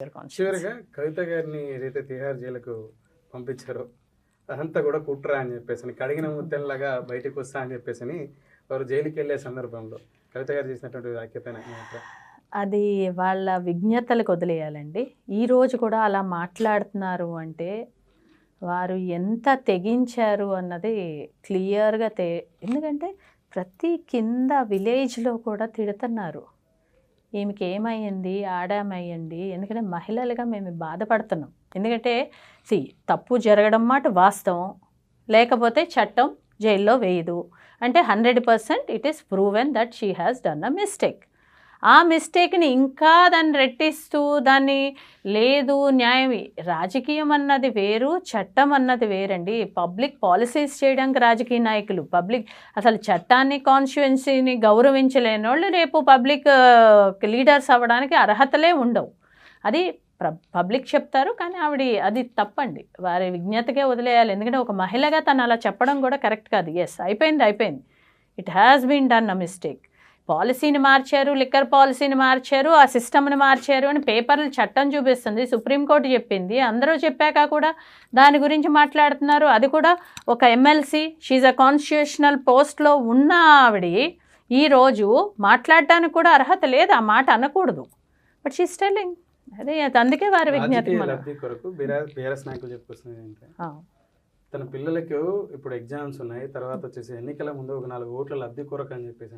చివరిగా కవిత గారిని ఏదైతే తిహార్ జైలుకు పంపించారో అదంతా కూడా కుట్రా అని చెప్పేసి కడిగిన ముత్తెల్లాగా బయటకు వస్తా అని చెప్పేసి వారు జైలుకి వెళ్ళే సందర్భంలో కవిత గారు చేసినటువంటి వ్యాఖ్యతనే అది వాళ్ళ విజ్ఞతలకు వదిలేయాలండి. ఈరోజు కూడా అలా మాట్లాడుతున్నారు అంటే వారు ఎంత తెగించారు అన్నది క్లియర్గా ఎందుకంటే ప్రతి కింద విలేజ్లో కూడా తిడుతున్నారు. ఈమెకి ఏమయ్యింది, ఆడామయ్యండి. ఎందుకంటే మహిళలుగా మేము బాధపడుతున్నాం. ఎందుకంటే తప్పు జరగడం మాట వాస్తవం, లేకపోతే చట్టం జైల్లో వేయదు అంటే 100% it is proven that she has done a mistake. ఆ మిస్టేక్ని ఇంకా దాన్ని రెట్టిస్తూ దాన్ని లేదు న్యాయం, రాజకీయం అన్నది వేరు, చట్టం అన్నది వేరండి. పబ్లిక్ పాలసీస్ చేయడానికి రాజకీయ నాయకులు, అసలు చట్టాన్ని కాన్స్టిట్యుయెన్సీని గౌరవించలేని వాళ్ళు రేపు పబ్లిక్ లీడర్స్ అవ్వడానికి అర్హతలే ఉండవు. అది పబ్లిక్ చెప్తారు, కానీ అది తప్పండి. వారి విజ్ఞతకే వదిలేయాలి. ఎందుకంటే ఒక మహిళగా తను అలా చెప్పడం కూడా కరెక్ట్ కాదు. అయిపోయింది, it has been done a mistake. పాలసీని మార్చారు, లిక్కర్ పాలసీని మార్చారు, ఆ సిస్టమ్ని మార్చారు అని పేపర్లు చట్టం చూపిస్తుంది, సుప్రీంకోర్టు చెప్పింది. అందరూ చెప్పాక కూడా దాని గురించి మాట్లాడుతున్నారు. అది కూడా ఒక ఎమ్మెల్సీ, షీజ్ అ కాన్స్టిట్యూషనల్ పోస్ట్లో ఉన్న ఆవిడ ఈరోజు మాట్లాడడానికి కూడా అర్హత లేదు, ఆ మాట అనకూడదు. But she's telling. అదే అందుకే వారి విజ్ఞప్తి కొరకు బీఆర్ఎస్ నాయకులు చెప్పుకొస్తుంది. తన పిల్లలకు ఇప్పుడు ఎగ్జామ్స్ ఉన్నాయి, తర్వాత వచ్చేసి ఎన్నికల ముందు ఒక 4 ఓట్ల లబ్ధి కొరకు అని చెప్పేసి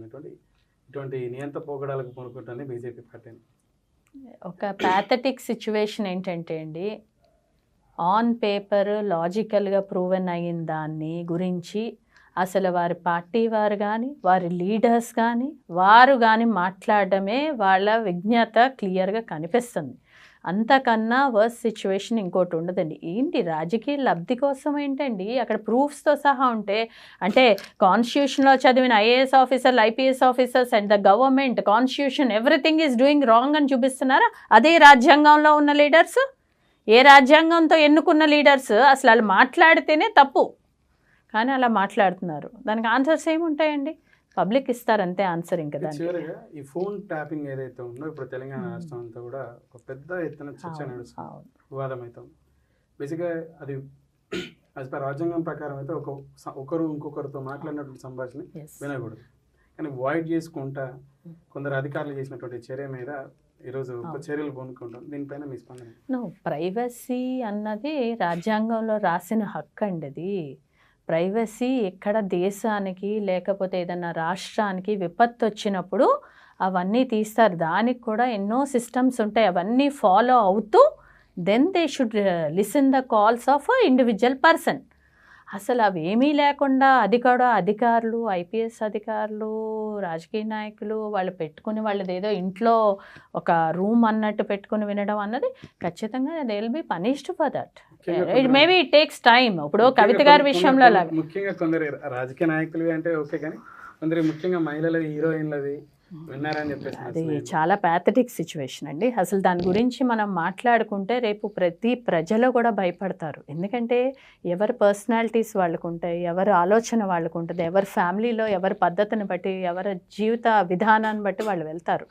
ఇటువంటి నియంత పోగడాలకు కొనుక్కుంటుంది బీజేపీ పార్టీని. ఒక ప్యాథటిక్ సిచ్యువేషన్ ఏంటంటే అండి, ఆన్ పేపర్ లాజికల్గా ప్రూవెన్ అయిన దాన్ని గురించి అసలు వారి పార్టీ వారు కానీ వారి లీడర్స్ కానీ మాట్లాడడమే వాళ్ళ విజ్ఞత క్లియర్గా కనిపిస్తుంది. అంతకన్నా వర్స్ సిచ్యువేషన్ ఇంకోటి ఉండదండి. ఏంటి రాజకీయ లబ్ధి కోసం ఏంటండి, అక్కడ ప్రూఫ్స్తో సహా ఉంటే, అంటే కాన్స్టిట్యూషన్లో చదివిన ఐఏఎస్ ఆఫీసర్లు, IPS officers and the government, constitution everything is doing wrong అని చూపిస్తున్నారా? అదే రాజ్యాంగంలో ఉన్న లీడర్స్, ఏ రాజ్యాంగంతో ఎన్నుకున్న లీడర్స్ అసలు వాళ్ళు మాట్లాడితేనే తప్పు, కానీ అలా మాట్లాడుతున్నారు. దానికి ఆన్సర్స్ ఏముంటాయండి? పబ్లిక్ ఇస్తారంతే ఆన్సర్. ఇంకా చివరిగా ఈ ఫోన్ ట్యాపింగ్ ఏదైతే ఉందో ఇప్పుడు తెలంగాణ రాష్ట్రం అంతా కూడా ఒక పెద్ద ఎత్తున చర్చ నడుస్తుంది, వివాదం అవుతుంది. బేసిక్గా అది యాజ్ పర్ రాజ్యాంగం ప్రకారం అయితే ఒకరు ఇంకొకరితో మాట్లాడినటువంటి సంభాషణ వినకూడదు, కానీ వాయిడ్ చేసుకుంటా కొందరు అధికారులు చేసినటువంటి చర్య మీద ఈరోజు చర్యలు పొందుకుంటాం. దీనిపైన మీ స్పందన? ప్రైవసీ అన్నది రాజ్యాంగంలో రాసిన హక్కు అండి. అది ప్రైవసీ ఎక్కడ దేశానికి లేకపోతే ఏదన్నా రాష్ట్రానికి విపత్తు వచ్చినప్పుడు అవన్నీ తీస్తారు. దానికి కూడా ఎన్నో సిస్టమ్స్ ఉంటాయి, అవన్నీ ఫాలో అవుతూ then they should listen the calls of individual person. అసలు అవి ఏమీ లేకుండా అది కూడా అధికారులు, ఐపీఎస్ అధికారులు, రాజకీయ నాయకులు వాళ్ళు పెట్టుకుని వాళ్ళది ఏదో ఇంట్లో ఒక రూమ్ అన్నట్టు పెట్టుకుని వినడం అన్నది ఖచ్చితంగా they will be punished for that. Maybe it takes time. ఇప్పుడు కవిత గారి విషయంలో ముఖ్యంగా కొందరు రాజకీయ నాయకులు అంటే ఓకే, కానీ కొందరు ముఖ్యంగా మహిళలు, హీరోయిన్లవి విన్నారని చెప్పేసి అది చాలా ప్యాథటిక్ సిచ్యువేషన్ అండి. అసలు దాని గురించి మనం మాట్లాడుకుంటే రేపు ప్రతి ప్రజలు కూడా భయపడతారు. ఎందుకంటే ఎవరి పర్సనాలిటీస్ వాళ్ళకు ఉంటాయి, ఎవరి ఆలోచన వాళ్ళకు ఉంటుంది, ఎవరి ఫ్యామిలీలో ఎవరి పద్ధతిని బట్టి, ఎవరి జీవిత విధానాన్ని బట్టి వాళ్ళు వెళ్తారు.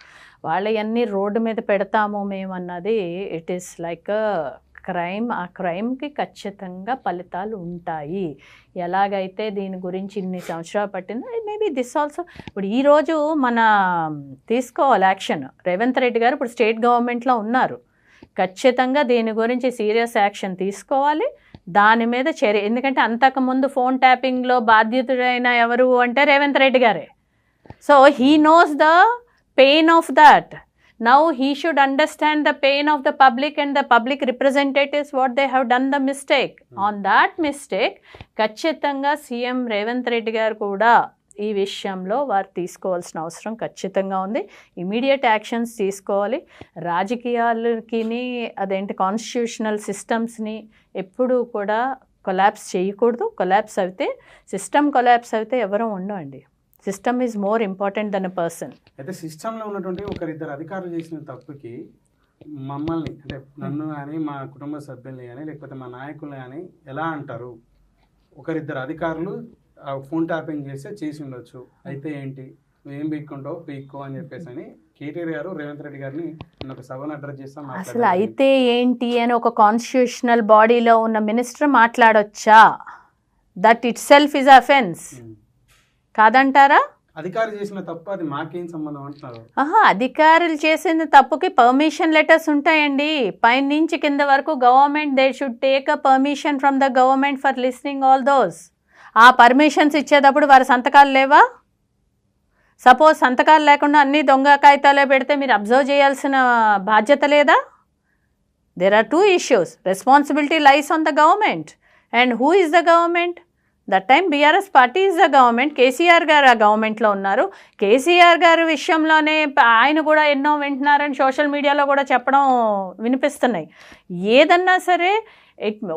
వాళ్ళవన్నీ రోడ్డు మీద పెడతాము మేము అన్నది ఇట్ ఈస్ లైక్ క్రైమ్. ఆ క్రైమ్కి ఖచ్చితంగా ఫలితాలు ఉంటాయి. ఎలాగైతే దీని గురించి ఇన్ని సంవత్సరాలు పట్టిందో మేబీ దిస్ ఆల్సో. ఇప్పుడు ఈరోజు మన తీసుకోవాలి యాక్షన్. రేవంత్ రెడ్డి గారు ఇప్పుడు స్టేట్ గవర్నమెంట్లో ఉన్నారు, ఖచ్చితంగా దీని గురించి సీరియస్ యాక్షన్ తీసుకోవాలి. దాని మీద చర్య. ఎందుకంటే అంతకుముందు ఫోన్ ట్యాపింగ్లో బాధ్యతుడైన ఎవరు అంటే రేవంత్ రెడ్డి గారే. So he knows the pain of that. Now he should understand the pain of the public and the public representatives what they have done the mistake. On that mistake ఖచ్చితంగా సీఎం రేవంత్ రెడ్డి గారు కూడా ఈ విషయంలో వారు తీసుకోవాల్సిన అవసరం ఖచ్చితంగా ఉంది. ఇమీడియట్ యాక్షన్స్ తీసుకోవాలి. రాజకీయాలకి అదేంటి కాన్స్టిట్యూషనల్ సిస్టమ్స్ని ఎప్పుడూ కూడా కొలాప్స్ చేయకూడదు. సిస్టమ్ కొలాప్స్ అయితే ఎవరూ ఉండవండి. System is more important than a person. అయితే సిస్టంలో ఉన్నటువంటి ఒకరిద్దరు అధికారులు చేసిన తప్పుకి మమ్మల్ని, అంటే నన్ను కానీ మా కుటుంబ సభ్యుల్ని కానీ లేకపోతే మా నాయకుల్ని కానీ ఎలా అంటారు? ఒకరిద్దరు అధికారులు ఫోన్ ట్యాపింగ్ చేసి ఉండొచ్చు, అయితే ఏంటి నువ్వేం పీక్కుంటావు పీక్కో అని చెప్పేసి అని కేటీఆర్ గారు రేవంత్ రెడ్డి గారిని ఒక సభను అడ్రస్ చేస్తాం. అసలు అయితే ఏంటి అని ఒక కాన్స్టిట్యూషనల్ బాడీలో ఉన్న మినిస్టర్ మాట్లాడొచ్చా? That itself is offence కాదంటారా? అధికారులు చేసిన తప్పు, అది మాకేం సంబంధం అంటున్నారు. అధికారులు చేసిన తప్పుకి పర్మిషన్ లెటర్స్ ఉంటాయండి. పైన నుంచి కింద వరకు government they should take a permission from the government for listening all those. ఆ పర్మిషన్స్ ఇచ్చేటప్పుడు వారి సంతకాలు లేవా? సపోజ్ సంతకాలు లేకుండా అన్ని దొంగ కాగితాలే పెడితే మీరు అబ్జర్వ్ చేయాల్సిన బాధ్యత లేదా? There are two issues. Responsibility lies on the government. And who is the government? That time BRS party is the government. KCR garu ఆ గవర్నమెంట్లో ఉన్నారు. కేసీఆర్ గారి విషయంలోనే ఆయన కూడా ఎన్నో వింటున్నారని సోషల్ మీడియాలో కూడా చెప్పడం వినిపిస్తున్నాయి. ఏదన్నా సరే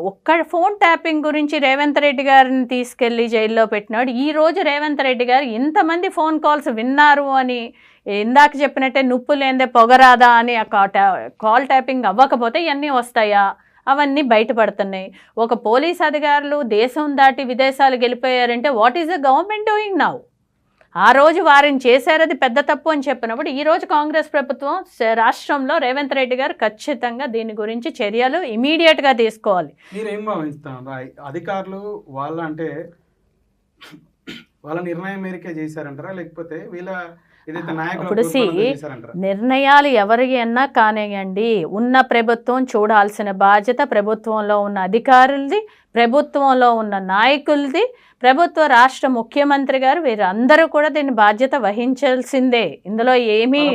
ఒక్క ఫోన్ ట్యాపింగ్ గురించి రేవంత్ రెడ్డి గారిని తీసుకెళ్ళి జైల్లో పెట్టినాడు. ఈరోజు రేవంత్ రెడ్డి గారు ఇంతమంది ఫోన్ కాల్స్ విన్నారు అని, ఇందాక చెప్పినట్టే నుప్పు లేదే పొగరాదా అని ఆ కాల్ ట్యాపింగ్ అవ్వకపోతే ఇవన్నీ వస్తాయా? అవన్నీ బయటపడుతున్నాయి. ఒక పోలీస్ అధికారులు దేశం దాటి విదేశాలు వెళ్ళిపోయారంటే what is the government doing now? ఆ రోజు వారిని చేశారు, అది పెద్ద తప్పు అని చెప్పినప్పుడు ఈరోజు కాంగ్రెస్ ప్రభుత్వం రాష్ట్రంలో రేవంత్ రెడ్డి గారు ఖచ్చితంగా దీని గురించి చర్యలు ఇమీడియట్గా తీసుకోవాలి. మీరేం భావిస్తారు? అధికారులు వాళ్ళ అంటే వాళ్ళ నిర్ణయం మేరకే చేశారంటారా, లేకపోతే వీళ్ళ ఇప్పుడు నిర్ణయాలు ఎవరికి అన్నా కానివ్వండి, ఉన్న ప్రభుత్వం చూడాల్సిన బాధ్యత ప్రభుత్వంలో ఉన్న అధికారులది, ప్రభుత్వంలో ఉన్న నాయకులది, ప్రభుత్వ రాష్ట్ర ముఖ్యమంత్రి గారు వీరందరూ కూడా దీని బాధ్యత వహించాల్సిందే. ఇందులో ఏమీ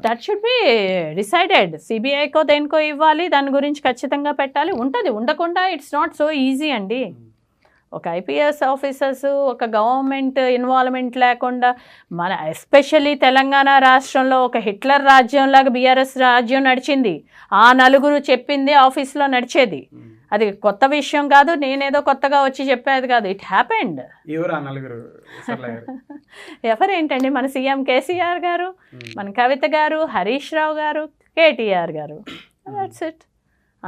దట్ షుడ్ బి డిసైడెడ్. సిబిఐకో దేనికో ఇవ్వాలి, దాని గురించి ఖచ్చితంగా పెట్టాలి. ఉంటుంది, ఉండకుండా ఇట్స్ నాట్ సో ఈజీ అండి. ఒక ఐపీఎస్ ఆఫీసర్స్ ఒక గవర్నమెంట్ ఇన్వాల్వ్మెంట్ లేకుండా మన ఎస్పెషల్లీ తెలంగాణ రాష్ట్రంలో ఒక హిట్లర్ రాజ్యంలాగా బీఆర్ఎస్ రాజ్యం నడిచింది. ఆ నలుగురు చెప్పింది ఆఫీస్లో నడిచేది. అది కొత్త విషయం కాదు, నేనేదో కొత్తగా వచ్చి చెప్పేది కాదు. It happened. ఎవరేంటండి? మన సీఎం కేసీఆర్ గారు, మన కవిత గారు, హరీష్ రావు గారు, కేటీఆర్ గారు. That's it.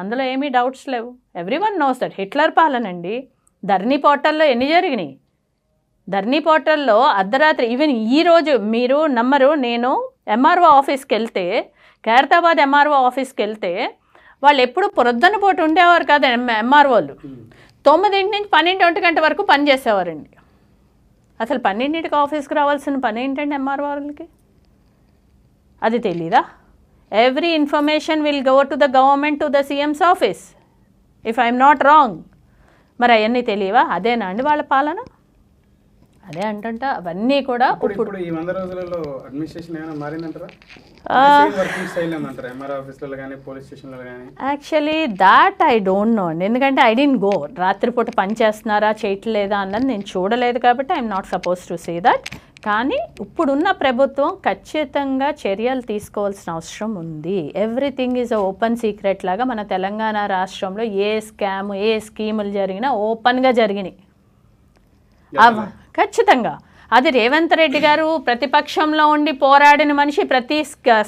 అందులో ఏమీ డౌట్స్ లేవు. ఎవ్రీవన్ నోస్ దట్ హిట్లర్ పాలన అండి. ధరణి పోర్టల్లో ఎన్ని జరిగినాయి? ధరణి పోర్టల్లో అర్ధరాత్రి, ఈవెన్ ఈరోజు మీరు నమ్మరు, నేను ఎంఆర్ఓ ఆఫీస్కి వెళ్తే, ఖైరతాబాద్ ఎంఆర్ఓ ఆఫీస్కి వెళ్తే వాళ్ళు ఎప్పుడు పొద్దున్న పూట ఉండేవారు కాదు. ఎంఆర్ఓలు 9 నుంచి 12 గంట వరకు పనిచేసేవారండి. అసలు 12కి ఆఫీస్కి రావాల్సిన పని ఏంటండి ఎంఆర్ఓ వాళ్ళకి? అది తెలీదా? Every information will go to the government, to the CMs office, if I'm not wrong. మరి అవన్నీ తెలియవా? అదేనా అండి వాళ్ళ పాలన? అదే అంటుంట. అవన్నీ కూడా ఇప్పుడు ఈ 100 రోజులలో అడ్మినిస్ట్రేషన్ ఏమైనా మారిందంటారా? Actually that I don't know అండి. ఎందుకంటే ఐ డోంట్ గో. రాత్రిపూట పని చేస్తున్నారా చేయట్లేదా అన్నది నేను చూడలేదు కాబట్టి I'm not suppose to say that. కానీ ఇప్పుడున్న ప్రభుత్వం ఖచ్చితంగా చర్యలు తీసుకోవాల్సిన అవసరం ఉంది. ఎవ్రీథింగ్ ఈజ్ ఓపెన్ సీక్రెట్ లాగా మన తెలంగాణ రాష్ట్రంలో ఏ స్కామ్ ఏ స్కీములు జరిగినా ఓపెన్గా జరిగినాయి. ఖచ్చితంగా అది రేవంత్ రెడ్డి గారు ప్రతిపక్షంలో ఉండి పోరాడిన మనిషి. ప్రతి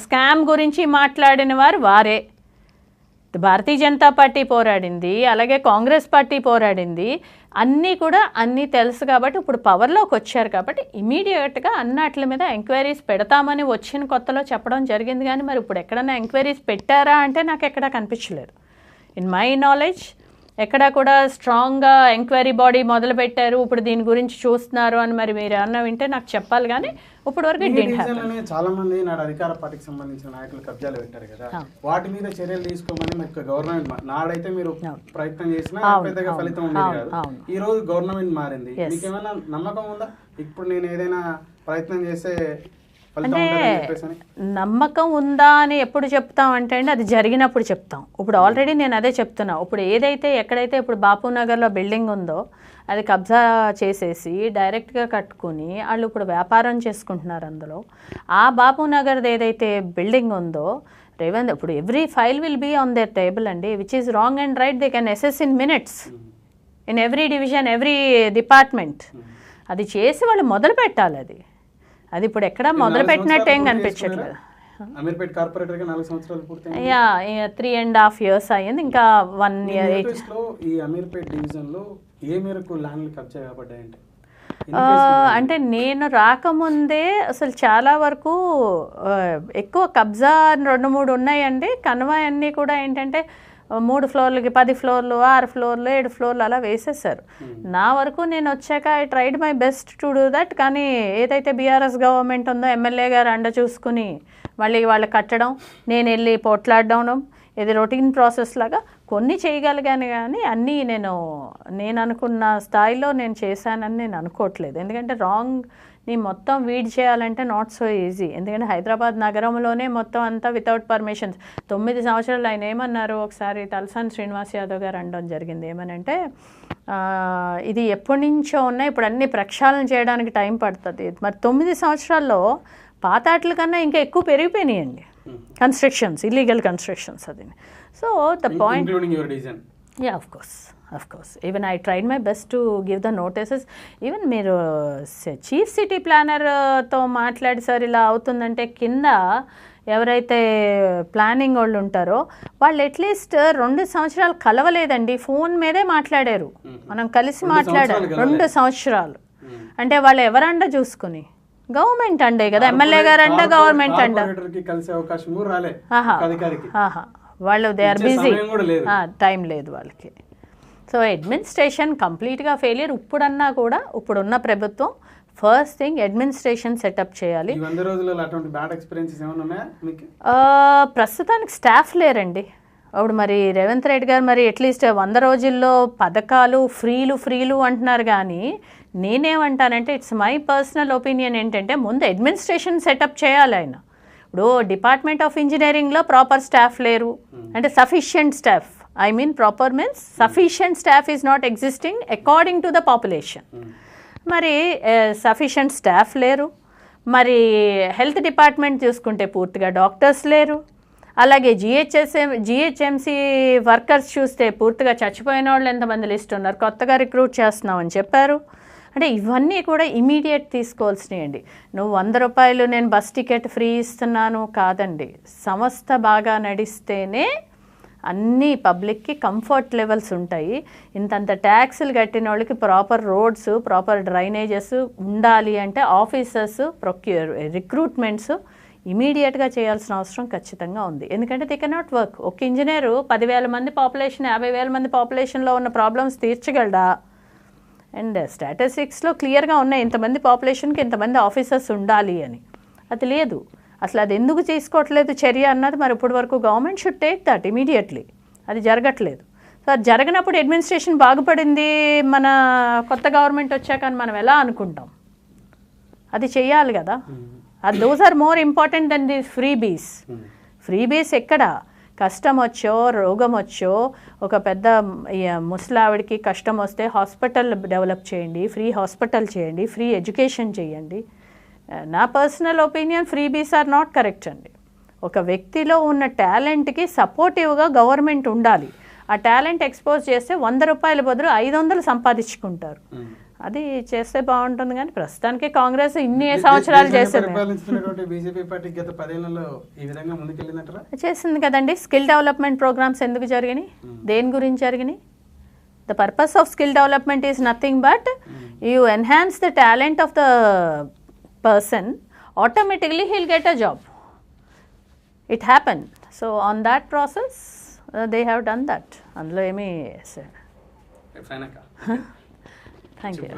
స్కామ్ గురించి మాట్లాడిన వారే. భారతీయ జనతా పార్టీ పోరాడింది, అలాగే కాంగ్రెస్ పార్టీ పోరాడింది. అన్నీ తెలుసు కాబట్టి ఇప్పుడు పవర్లోకి వచ్చారు కాబట్టి ఇమీడియట్గా అన్నట్ల మీద ఎంక్వైరీస్ పెడతామని వచ్చిన కొత్తలో చెప్పడం జరిగింది. కానీ మరి ఇప్పుడు ఎక్కడైనా ఎంక్వైరీస్ పెట్టారా అంటే నాకు ఎక్కడా కనిపించలేదు. ఇన్ మై నాలెడ్జ్ ఎక్కడా కూడా స్ట్రాంగ్గా ఎంక్వైరీ బాడీ మొదలుపెట్టారు, ఇప్పుడు దీని గురించి చూస్తున్నారు అని మరి మీరు ఏమన్నా వింటే నాకు చెప్పాలి. కానీ ఇప్పుడు వరకు చాలా మంది నాడు అధికార పార్టీకి సంబంధించిన నాయకులు కబ్జాలు పెట్టారు కదా, వాటి మీద చర్యలు తీసుకోమని మీకు గవర్నమెంట్ నాడైతే మీరు ప్రయత్నం చేసినా పెద్దగా ఫలితం ఉండేది కాదు. ఈ రోజు గవర్నమెంట్ మారింది, మీకు ఏమైనా నమ్మకం ఉందా? ఇప్పుడు నేను ఏదైనా ప్రయత్నం చేస్తే అంటే నమ్మకం ఉందా అని ఎప్పుడు చెప్తాం అంటే అండి, అది జరిగినప్పుడు చెప్తాం. ఇప్పుడు ఆల్రెడీ నేను అదే చెప్తున్నా. ఇప్పుడు ఎక్కడైతే ఇప్పుడు బాపూనగర్లో బిల్డింగ్ ఉందో అది కబ్జా చేసేసి డైరెక్ట్గా కట్టుకుని వాళ్ళు ఇప్పుడు వ్యాపారం చేసుకుంటున్నారు అందులో. ఆ బాపూనగర్ది ఏదైతే బిల్డింగ్ ఉందో రేవంత్ ఇప్పుడు every file will be on their table అండి, which is wrong and right they can assess in minutes in every division every department. అది చేసి వాళ్ళు మొదలు పెట్టాలి. అది ఇప్పుడు ఎక్కడ మొదలు పెట్టినట్టు ఏం కనిపించట్లేదు. 3.5 years అయ్యింది, ఇంకా 1 year. ఈ అమీర్పేట్ డివిజన్లో ఏ మేరకు ల్యాండ్లు కబ్జా చేయబడ్డాయంటే అంటే నేను రాకముందే అసలు చాలా వరకు ఎక్కువ కబ్జా 2-3 ఉన్నాయండి. కన్వాయ్ అన్నీ కూడా ఏంటంటే 3 ఫ్లోర్లకి 10 ఫ్లోర్లు 6 ఫ్లోర్లు 7 ఫ్లోర్లు అలా వేసేసారు. నా వరకు నేను వచ్చాక I tried my best to do that. కానీ ఏదైతే బీఆర్ఎస్ గవర్నమెంట్ ఉందో ఎమ్మెల్యే గారు అండ చూసుకుని మళ్ళీ వాళ్ళు కట్టడం, నేను వెళ్ళి పోట్లాడడం, ఇది రొటీన్ ప్రాసెస్ లాగా కొన్ని చేయగలిగాను. కానీ అన్నీ నేను అనుకున్న స్థాయిలో నేను చేశానని నేను అనుకోవట్లేదు. ఎందుకంటే రాంగ్ని మొత్తం వీడ్ చేయాలంటే నాట్ సో ఈజీ. ఎందుకంటే హైదరాబాద్ నగరంలోనే మొత్తం అంతా వితౌట్ పర్మిషన్స్ 9 సంవత్సరాలు ఆయన ఏమన్నారు, ఒకసారి తలసాని శ్రీనివాస్ యాదవ్ గారు అనడం జరిగింది. ఏమనంటే ఇది ఎప్పటి నుంచో ఉన్నాయి, ఇప్పుడు అన్ని ప్రక్షాళన చేయడానికి టైం పడుతుంది. మరి 9 సంవత్సరాల్లో పాతాట్ల కన్నా ఇంకా ఎక్కువ పెరిగిపోయినాయండి కన్స్ట్రక్షన్స్, ఇల్లీగల్ కన్స్ట్రక్షన్స్. అది so the point, yeah of course even I tried my best to give the notices. Even మీరు చీఫ్ సిటీ ప్లానర్తో మాట్లాడి సార్ ఇలా అవుతుందంటే కింద ఎవరైతే ప్లానింగ్ వాళ్ళు ఉంటారో వాళ్ళు అట్లీస్ట్ 2 సంవత్సరాలు కలవలేదండి, ఫోన్ మీదే మాట్లాడారు. మనం కలిసి మాట్లాడారు 2 సంవత్సరాలు. అంటే వాళ్ళు ఎవరండ చూసుకుని గవర్నమెంట్ అండే కదా, ఎమ్మెల్యే గారు అంట, గవర్నమెంట్ అంట. వాళ్ళు దే ఆర్ బిజీ, టైం లేదు వాళ్ళకి. సో అడ్మినిస్ట్రేషన్ కంప్లీట్గా ఫెయిలియర్. ఇప్పుడన్నా కూడా ఇప్పుడున్న ప్రభుత్వం ఫస్ట్ థింగ్ అడ్మినిస్ట్రేషన్ సెటప్ చేయాలి. ప్రస్తుతానికి స్టాఫ్ లేరండి. అప్పుడు మరి రేవంత్ రెడ్డి గారు మరి అట్లీస్ట్ 100 రోజుల్లో పథకాలు ఫ్రీలు అంటున్నారు. కానీ నేనేమంటానంటే ఇట్స్ మై పర్సనల్ ఒపీనియన్ ఏంటంటే ముందు అడ్మినిస్ట్రేషన్ సెటప్ చేయాలి ఆయన. ఇప్పుడు డిపార్ట్మెంట్ ఆఫ్ ఇంజనీరింగ్లో ప్రాపర్ స్టాఫ్ లేరు అంటే sufficient staff, I mean proper means sufficient staff is not existing according to the population. మరి సఫిషియంట్ స్టాఫ్ లేరు. మరి హెల్త్ డిపార్ట్మెంట్ చూసుకుంటే పూర్తిగా డాక్టర్స్ లేరు. అలాగే జిహెచ్ఎంసీ వర్కర్స్ చూస్తే పూర్తిగా చచ్చిపోయిన వాళ్ళు ఎంతమంది లిస్ట్ ఉన్నారు, కొత్తగా రిక్రూట్ చేస్తున్నామని చెప్పారు. అంటే ఇవన్నీ కూడా ఇమీడియట్ తీసుకోవాల్సినవి అండి. నువ్వు 100 రూపాయలు నేను బస్ టికెట్ ఫ్రీ ఇస్తున్నాను కాదండి, సంస్థ బాగా నడిస్తేనే అన్ని పబ్లిక్కి కంఫర్ట్ లెవెల్స్ ఉంటాయి. ఇంతంత ట్యాక్సులు కట్టిన వాళ్ళకి ప్రాపర్ రోడ్స్, ప్రాపర్ డ్రైనేజెస్ ఉండాలి అంటే ఆఫీసర్స్ రిక్రూట్మెంట్స్ ఇమీడియట్గా చేయాల్సిన అవసరం ఖచ్చితంగా ఉంది. ఎందుకంటే దే కెనాట్ వర్క్. ఒక ఇంజనీరు 10,000 మంది పాపులేషన్ 50,000 మంది పాపులేషన్లో ఉన్న ప్రాబ్లమ్స్ తీర్చగలడా? అండ్ స్టాటిస్టిక్స్లో క్లియర్గా ఉన్నాయి ఇంతమంది పాపులేషన్కి ఇంతమంది ఆఫీసర్స్ ఉండాలి అని. అది లేదు. అసలు అది ఎందుకు తీసుకోవట్లేదు చర్య అన్నది మరి ఇప్పటి వరకు government should take that immediately. అది జరగట్లేదు. సో అది జరగనప్పుడు అడ్మినిస్ట్రేషన్ బాగుపడింది మన కొత్త గవర్నమెంట్ వచ్చాక అని మనం ఎలా అనుకుంటాం? అది చెయ్యాలి కదా. Those are more important than the freebies. Freebies ఎక్కడ కష్టం వచ్చో రోగం వచ్చో ఒక పెద్ద ముసలావిడికి కష్టం వస్తే హాస్పిటల్ డెవలప్ చేయండి, ఫ్రీ హాస్పిటల్ చేయండి, ఫ్రీ ఎడ్యుకేషన్ చేయండి. నా personal opinion freebies are not correct అండి. ఒక వ్యక్తిలో ఉన్న టాలెంట్కి సపోర్టివ్గా గవర్నమెంట్ ఉండాలి. ఆ టాలెంట్ ఎక్స్పోజ్ చేస్తే 100 రూపాయల బదులు 500 సంపాదించుకుంటారు. అది చేస్తే బాగుంటుంది. కానీ ప్రస్తుతానికి కాంగ్రెస్ ఇన్ని సంవత్సరాలు చేసింది కదండి. స్కిల్ డెవలప్మెంట్ ప్రోగ్రామ్స్ ఎందుకు జరిగినాయి, దేని గురించి జరిగినాయి? The purpose of skill development is nothing but you enhance the talent of the person, automatically he'll get a job. It happened. So on that process they have done that. Andlo emi thank you.